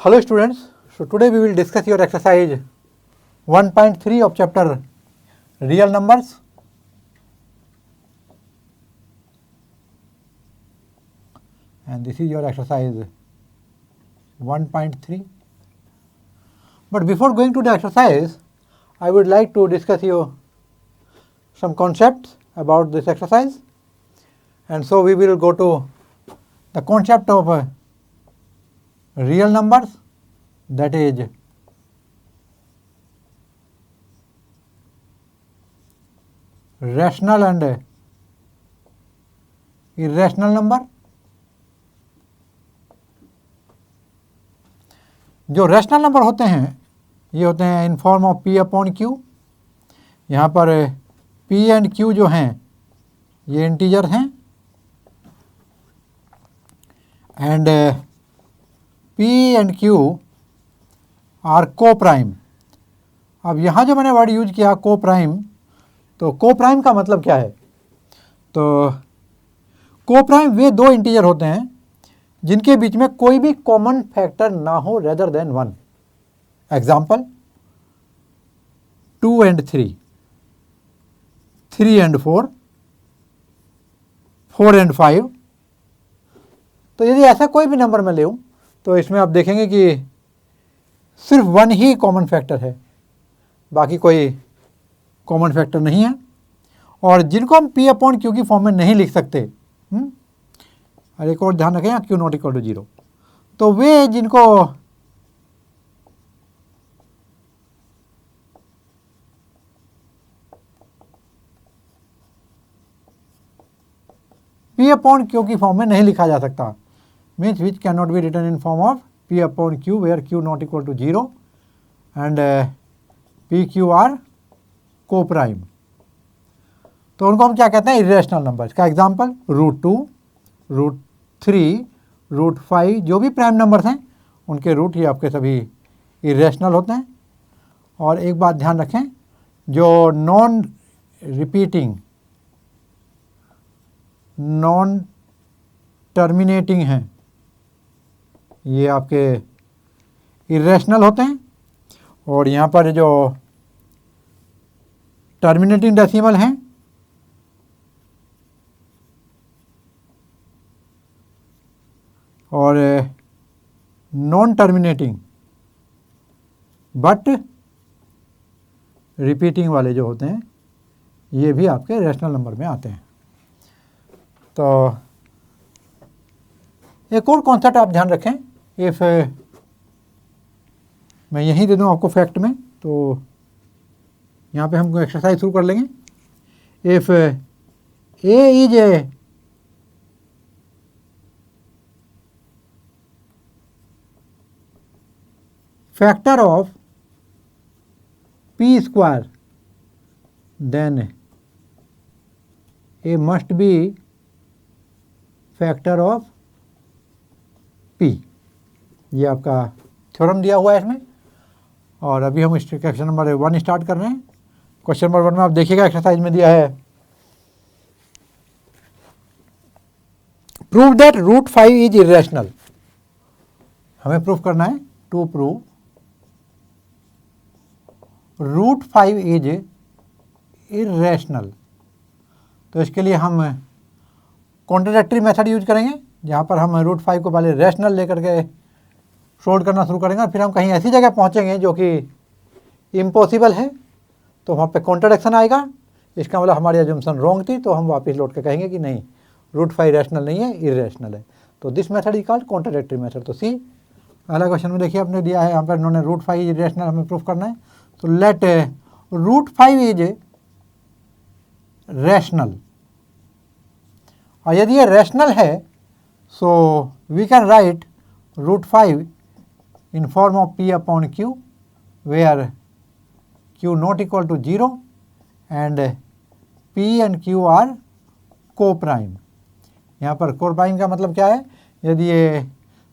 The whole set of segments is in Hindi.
Hello students, so today we will discuss your exercise 1.3 of chapter real numbers. And this is your exercise 1.3. But before going to the exercise, I would like to discuss you some concepts about this exercise. And so we will go to the concept of real numbers, that is rational and irrational number. जो रैशनल नंबर होते हैं ये होते हैं इन form of p upon Q. यहाँ पर पी एंड क्यू जो हैं ये इंटीजर हैं and P and Q are को प्राइम। अब यहाँ जो मैंने वर्ड यूज किया को प्राइम, तो को प्राइम का मतलब क्या है? तो को प्राइम वे दो इंटीजर होते हैं जिनके बीच में कोई भी कॉमन फैक्टर ना हो rather than 1। Example 2 and 3, 3 and 4, 4 and 5। तो यदि ऐसा कोई भी नंबर मैं लूँ तो इसमें आप देखेंगे कि सिर्फ 1 ही कॉमन फैक्टर है, बाकी कोई कॉमन फैक्टर नहीं है। और जिनको हम पी अपॉन क्यू की फॉर्म में नहीं लिख सकते, और एक और ध्यान रखें क्यू नॉट इक्वल टू 0, तो वे जिनको पी अपॉन क्यू की फॉर्म में नहीं लिखा जा सकता, means which can not be written in form of p upon q where q not equal to 0 and p q are coprime. तो उनको हम क्या कहते हैं? इरेशनल नंबर का एग्जाम्पल √2, √3, √5 जो भी प्राइम नंबर्स हैं उनके रूट ये आपके सभी इरेशनल होते हैं। और एक बात ध्यान रखें, जो नॉन रिपीटिंग नॉन टर्मिनेटिंग हैं ये आपके इरेशनल होते हैं। और यहाँ पर जो टर्मिनेटिंग डेसिमल हैं और नॉन टर्मिनेटिंग बट रिपीटिंग वाले जो होते हैं ये भी आपके रैशनल नंबर में आते हैं। तो एक और कॉन्सेप्ट आप ध्यान रखें, इफ़ मैं यहीं दे दूं आपको फैक्ट में, तो यहाँ पे हम एक्सरसाइज शुरू कर लेंगे। If A is a factor of p square, then a must be factor of p। ये आपका थ्योरम दिया हुआ है इसमें। और अभी हम क्वेश्चन नंबर 1 स्टार्ट कर रहे हैं। क्वेश्चन नंबर 1 में आप देखिएगा एक्सरसाइज में दिया है प्रूव दैट √5 इज इरेशनल। हमें प्रूफ करना है टू प्रूव √5 इज इरेशनल। तो इसके लिए हम कॉन्ट्राडिक्टरी मेथड यूज करेंगे, जहाँ पर हम √5 को पहले रैशनल लेकर के सोल्व करना शुरू करेंगे और फिर हम कहीं ऐसी जगह पहुँचेंगे जो कि इम्पॉसिबल है, तो वहाँ पे कॉन्ट्राडिक्शन आएगा। इसका मतलब हमारी अजम्पशन रॉन्ग थी, तो हम वापस लौट के कहेंगे कि नहीं √5 रैशनल नहीं है, इरेशनल है। तो this method is called contradictory method. तो सी पहला क्वेश्चन में देखिए आपने दिया है यहाँ पर इन्होंने √5 इज रैशनल हमें प्रूफ करना है। तो लेट √5 इज रैशनल, और यदि ये रैशनल है so we can write √5 in form of p upon q where q not equal to 0 and p and q are coprime. यहाँ पर को प्राइम का मतलब क्या है? यदि ये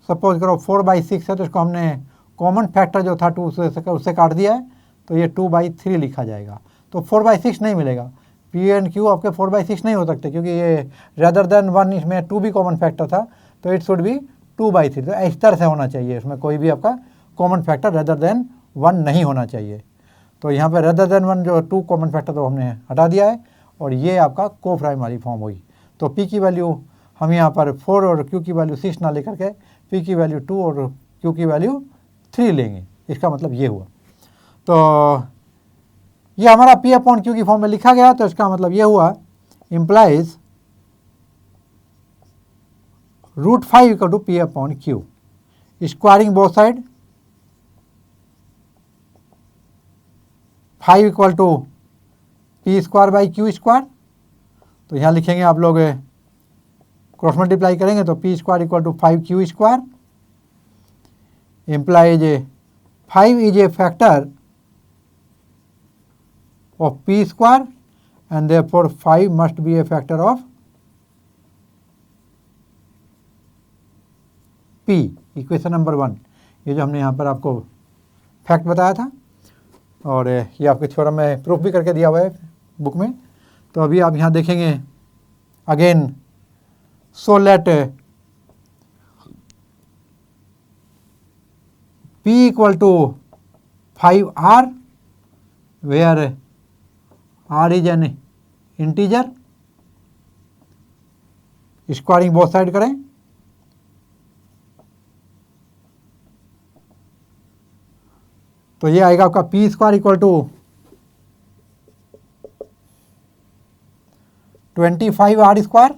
सपोज करो 4/6 है तो इसको हमने कॉमन फैक्टर जो था 2 उससे काट दिया है, तो ये 2/3 लिखा जाएगा। तो 4/6 नहीं मिलेगा, पी एंड क्यू आपके 4/6 नहीं हो सकते, क्योंकि ये रेदर देन 1 इसमें 2 भी कॉमन फैक्टर था, तो इट शुड बी 2/3। तो इस तरह से होना चाहिए, इसमें कोई भी आपका कॉमन फैक्टर रेदर देन 1 नहीं होना चाहिए। तो यहाँ पे रेदर देन 1 जो 2 कॉमन फैक्टर तो हमने हटा दिया है और ये आपका को प्राइम वाली फॉर्म हुई। तो पी की वैल्यू हम यहाँ पर 4 और क्यू की वैल्यू 6 ना लेकर के पी की वैल्यू 2 और क्यू की वैल्यू 3 लेंगे। इसका मतलब ये हुआ। तो ये हमारा पी अपॉन क्यू की फॉर्म में लिखा गया, तो इसका मतलब ये हुआ implies √5 equal to p upon q. Squaring both side 5 equal to p square by q square. तो यहाँ लिखेंगे आप लोग क्रॉस मल्टीप्लाई करेंगे तो p square equal to 5 q square implies 5 is a factor of p square and therefore 5 must be a factor of p। Equation number 1 ये जो हमने यहाँ पर आपको फैक्ट बताया था और ये आपके थ्योरम में प्रूफ भी करके दिया हुआ है बुक में। तो अभी आप यहाँ देखेंगे again, so let p equal to 5r where r is an integer। Squaring both side करें तो ये आएगा आपका p square equal to 25r square,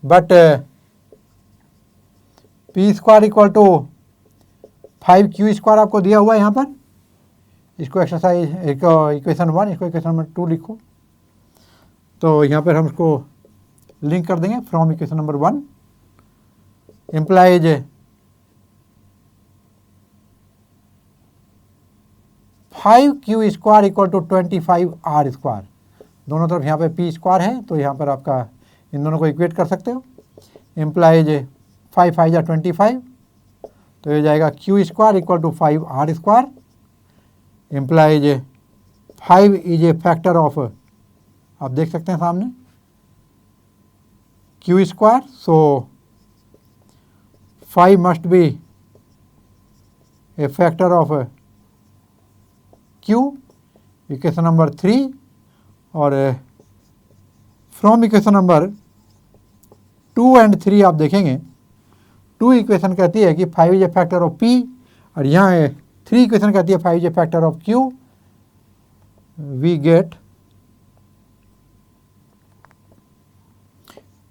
but p square equal to 5 q square आपको दिया हुआ है यहाँ पर। इसको एक्सरसाइज इक्वेशन 1, इसको इक्वेशन नंबर 2 लिखो। तो यहाँ पर हम इसको लिंक कर देंगे from equation number 1 implies 5 q square equal to 25r square. दोनों तरफ यहाँ पे पी स्क्वायर है तो यहाँ पर आपका इन दोनों को इक्वेट कर सकते हो। इम्प्लाइज 5 5 या 25 तो ये जाएगा q square equal to 5r square. Implies 5 is a factor of, आप देख सकते हैं सामने, q square. So 5 must be a factor of q, equation number 3। और फ्रॉम इक्वेशन नंबर 2 एंड 3 आप देखेंगे 2 इक्वेशन कहती है कि 5 is a factor of p और यहाँ 3 इक्वेशन कहती है 5 is a factor of q। We get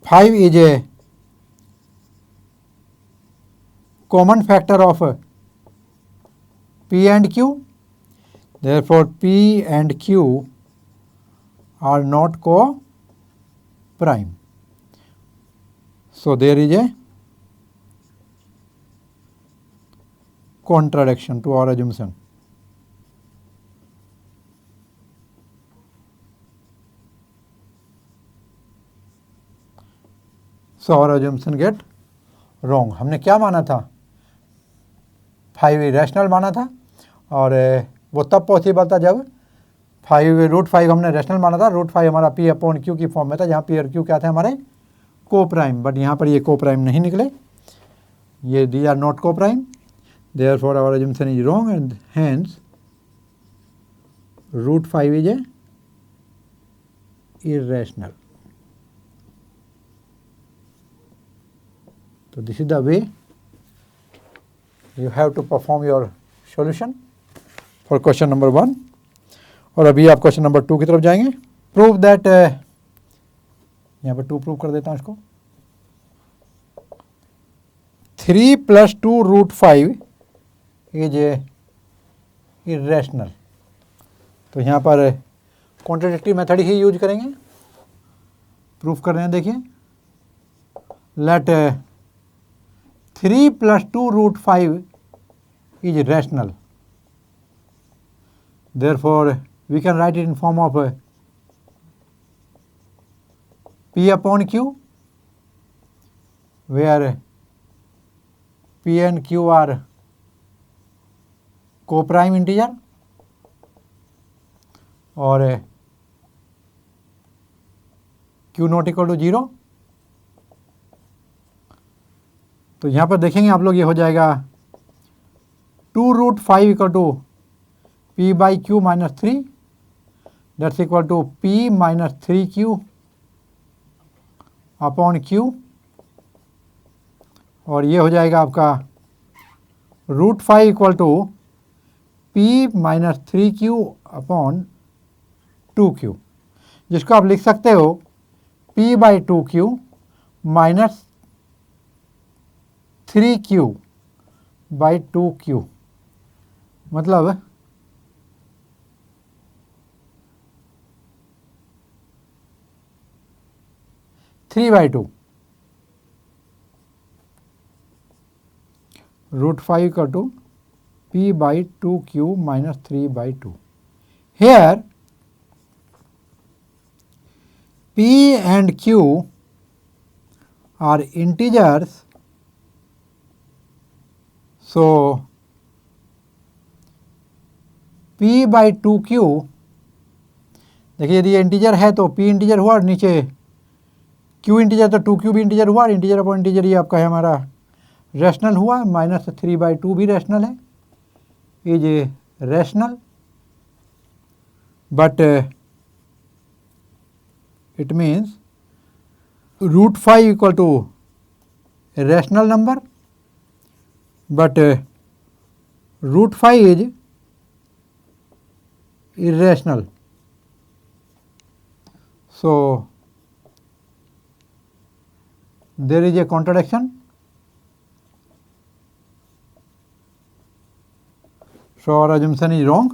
5 is a common factor of p and q, therefore p and q are not co-prime, so there is a contradiction to our assumption। So our assumption get wrong। हमने क्या माना था, 5 रैशनल माना था और वो तब पॉसिबल था जब 5 हमने रैशनल माना था। √5 हमारा पी अपॉन क्यू की फॉर्म में था जहाँ पी और क्यू क्या थे हमारे को प्राइम, बट यहाँ पर ये को प्राइम नहीं निकले, ये दी आर नॉट को prime. Therefore our assumption is wrong and hence √5 is a irrational। So this is the way you have to perform your solution for question number 1। और अभी आप क्वेश्चन नंबर 2 की तरफ जाएंगे। प्रूव दैट, यहाँ पर 2 प्रूव कर देता हूँ इसको। 3 + 2 √5 इज इरेशनल। तो यहाँ पर कॉन्ट्राडिक्टरी मेथड ही यूज करेंगे, प्रूफ कर रहे हैं। देखिए, let 3 + 2 √5 is rational, therefore we can write it in form of p upon q where p and q are co-prime integer और Q नॉट इक्वल टू 0। तो यहाँ पर देखेंगे आप लोग, ये हो जाएगा 2√5 equal to P by Q minus 3, that's equal to P minus 3Q upon Q, और ये हो जाएगा आपका √5 equal to P minus 3Q upon 2Q, जिसको आप लिख सकते हो P by 2Q minus 3Q by 2Q, मतलब 3/2। √5 equal to P by 2Q minus 3/2. Here P and Q are integers, so P by 2Q, देखिए यदि ये इंटीजर है तो P इंटीजर हुआ और नीचे Q इंटीजर तो 2Q भी इंटीजर हुआ, इंटीजर अपॉन इंटीजर ये आपका है हमारा रैशनल हुआ, माइनस 3/2 भी रैशनल है, is rational, but it means √5 equal to rational number, but √5 is irrational. So there is a contradiction. So our assumption is wrong.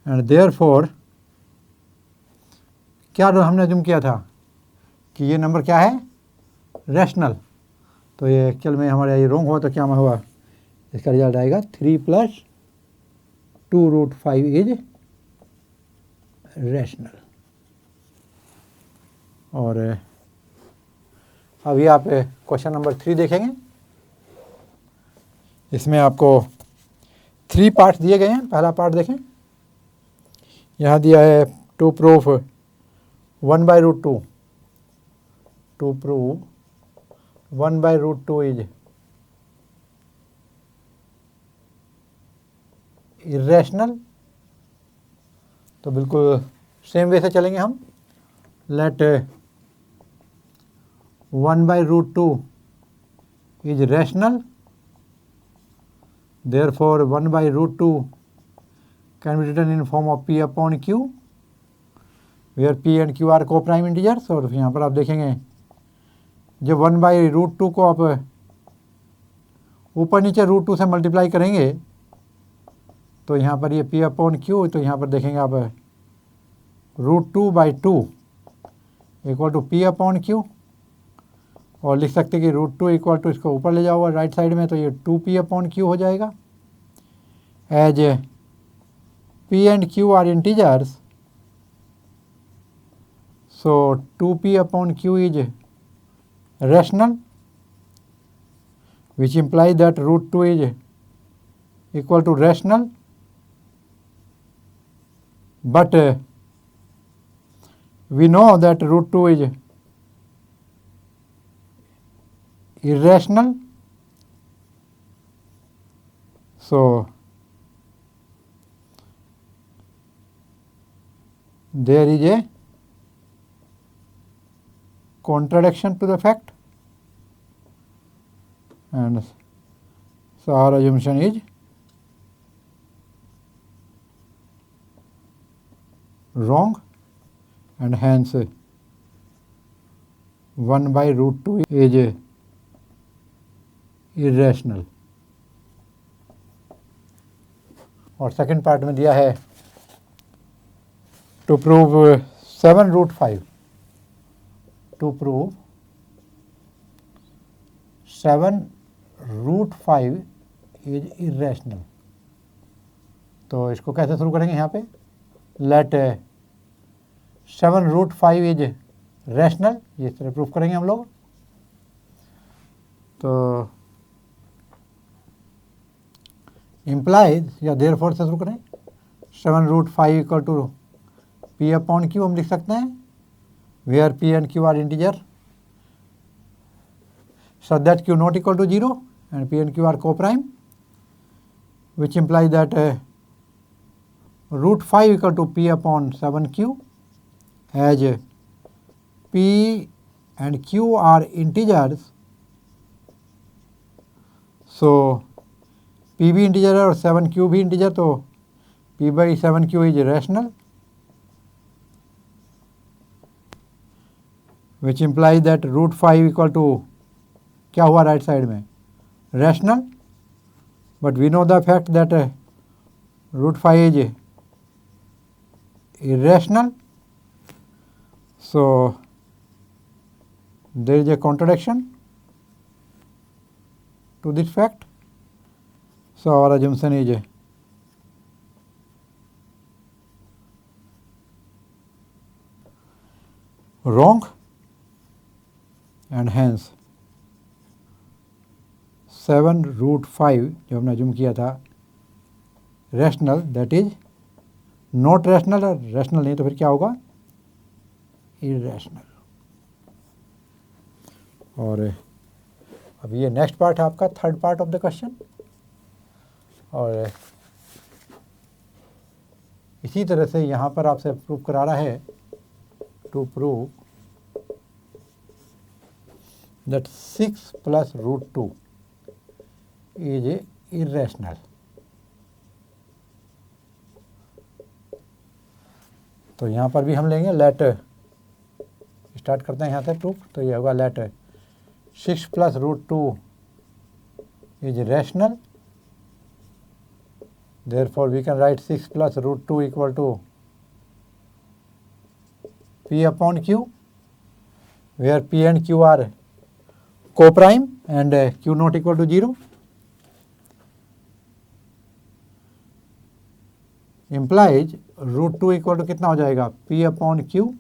And therefore क्या हमने assume किया था कि ये नंबर क्या है, रैशनल, तो ये एक्चुअल में हमारे ये रॉन्ग हुआ, तो क्या हुआ, इसका रिजल्ट आएगा 3 + 2√5 इज रैशनल। और अभी आप क्वेश्चन नंबर 3 देखेंगे, इसमें आपको 3 पार्ट्स दिए गए हैं। पहला पार्ट देखें, यहाँ दिया है to proof 1/√2, to prove 1/√2 is irrational, तो बिल्कुल सेम वे से चलेंगे हम। Let 1/√2 is rational, therefore 1/√2 can be written in form of P upon Q, where P and Q are co-prime integers। और यहाँ पर आप देखेंगे जब 1/√2 को आप ऊपर नीचे √2 से मल्टीप्लाई करेंगे तो यहाँ पर ये P अपॉन Q, तो यहाँ पर देखेंगे आप √2/2 equal to P upon Q, और लिख सकते हैं कि √2 इक्वल टू, इसको ऊपर ले जाओ राइट साइड में, तो ये 2P अपॉन Q हो जाएगा। As P and Q are integers, so 2P upon Q is rational, which implies that √2 is equal to rational, but we know that √2 is irrational, so there is a contradiction to the fact, and so our assumption is wrong, and hence 1/√2 is irrational। और सेकंड पार्ट में दिया है to prove 7√5, to prove 7√5 is irrational। तो इसको कैसे शुरू करेंगे, यहाँ पे लेट 7√5 इज रैशनल, ये तरह प्रूफ करेंगे हम लोग। तो implies या therefore से शुरू करें 7√5 equal to P upon Q हम लिख सकते हैं where P and Q are integer such that Q not equal to 0 and P and Q are co-prime, which implies that root 5 equal to P upon 7Q as P and Q are integers. So P भी इंटीजर है और 7Q भी इंटीजर, तो P by 7Q is rational, which implies that root 5 equal to क्या हुआ राइट साइड में rational, but we know the fact that root 5 is irrational. So there is a contradiction to this fact. So our assumption is wrong, and hence 7√5 जो हमने assume किया था rational, that is not rational, और rational नहीं तो फिर क्या होगा irrational. और अब ये नेक्स्ट पार्ट है आपका third part of the question, और इसी तरह से यहाँ पर आपसे प्रूव करा रहा है to prove that 6 + √2 is irrational. तो यहाँ पर भी हम लेंगे लेट, स्टार्ट करते हैं यहाँ से प्रूफ. तो ये होगा let 6 + √2 is rational, therefore we can write 6 + √2 equal to P upon Q, where P and Q are co-prime and Q not equal to 0, implies √2 equal to कितना हो जाएगा P upon Q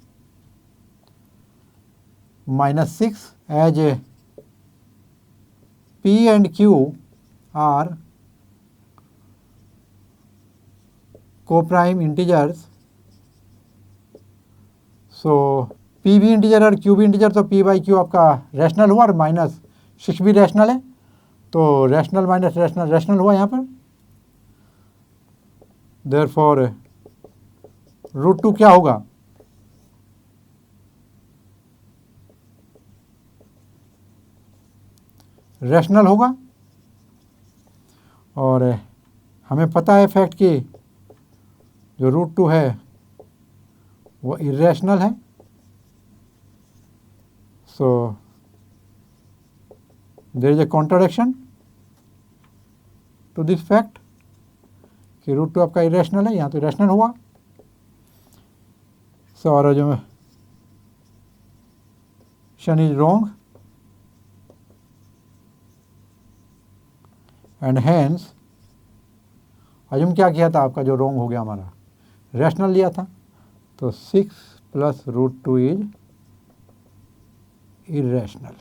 -6, as P and Q are co-prime integers. So P भी इंटीजर और Q भी इंटीजर, तो P by Q आपका रैशनल हुआ और -6 भी रैशनल है, तो रैशनल माइनस रैशनल रैशनल हुआ यहाँ पर. Therefore √2 क्या होगा रैशनल होगा. और हमें पता है फैक्ट कि जो √2 है वो इर्रेशनल है. So there is a contradiction to this fact कि √2 आपका इरेशनल है, यहाँ तो इरेशनल हुआ. सो और जो शन is wrong, and hence assume क्या किया था आपका जो रॉन्ग हो गया हमारा, रैशनल लिया था, तो 6 + √2 is irrational.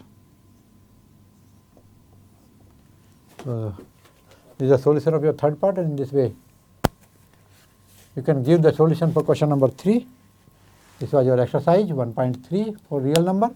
So this is the solution of your third part, and in this way you can give the solution for question number 3. This was your exercise 1.3 for real number.